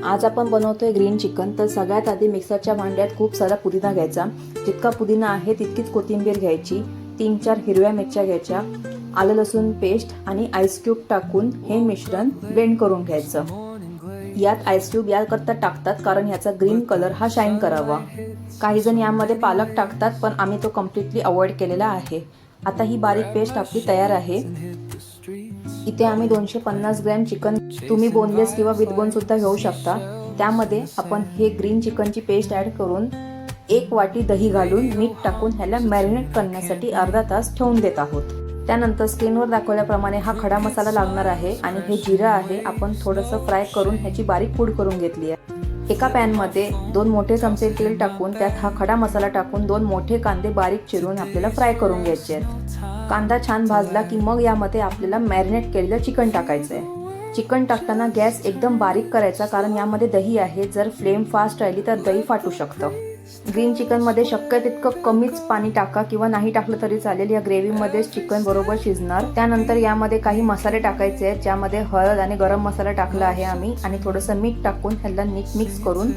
आज आपण बनवतोय ग्रीन चिकन। तर सगळ्यात आधी मिक्सरच्या भांड्यात खूप सारा पुदिना घ्यायचा। जितका पुदिना आहे तितकीच कोथिंबीर घ्यायची। 3-4 हिरव्या मिरच्या घ्यायच्या, आलं लसूण पेस्ट आणि आईस क्यूब टाकून हे मिश्रण ब्लेंड करून घ्यायचं। यात आईस क्यूब याकरता टाकतात कारण याचा ग्रीन कलर हा शाईन करावा। काही जण यामध्ये पालक टाकतात, पण आम्ही तो कम्प्लिटली अवॉइड केलेला आहे। आता ही बारीक पेस्ट आपली तयार आहे। इथे आम्ही 250 ग्रॅम चिकन, तुम्ही बोनलेस किंवा विथ बोन सुद्धा घेऊ शकता। त्यामध्ये आपण हे ग्रीन चिकनची पेस्ट ॲड करून 1 वाटी दही घालून मीठ टाकून ह्याला मॅरिनेट करण्यासाठी अर्धा तास ठेवून देत आहोत। त्यानंतर स्क्रीनवर दाखवल्याप्रमाणे हा खडा मसाला लागणार आहे आणि हे जिरा आहे, आपण थोडंसं फ्राय करून ह्याची बारीक पूड करून घेतली आहे। एका पॅनमध्ये 2 मोठे चमचे तेल टाकून त्यात हा खडा मसाला टाकून 2 मोठे कांदे बारीक चिरून आपल्याला फ्राय करून घ्यायचे आहेत। कांदा छान भाजला की मग यामध्ये आपल्याला मॅरिनेट केलेलं चिकन टाकायचं आहे। चिकन टाकताना गॅस एकदम बारीक करायचा कारण यामध्ये दही आहे, जर फ्लेम फास्ट राहिली तर दही फाटू शकतं। ग्रीन चिकनमध्ये शक्य तितकं कमीच पाणी टाका किंवा नाही टाकलं तरी चालेल, या ग्रेव्हीमध्येच चिकन बरोबर शिजणार। त्यानंतर यामध्ये काही मसाले टाकायचे आहेत, ज्यामध्ये हळद आणि गरम मसाला टाकला आहे आम्ही, आणि थोडंसं मीठ टाकून ह्याला नीट मिक्स करून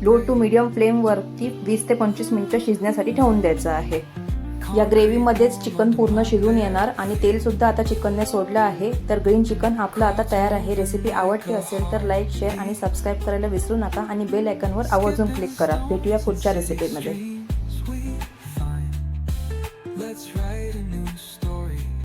लो टू मीडियम फ्लेमवरती 20 ते 25 मिनिटं शिजण्यासाठी ठेवून द्यायचं आहे। या ग्रेव्हीमध्येच चिकन पूर्ण शिजून येणार आणि तेल सुद्धा आता चिकनने सोडलं आहे। तर ग्रीन चिकन आपलं आता तयार आहे। रेसिपी आवडली असेल तर लाईक, शेअर आणि सबस्क्राईब करायला विसरू नका आणि बेल आयकॉनवर आवर्जून क्लिक करा। भेटूया पुढच्या रेसिपीमध्ये।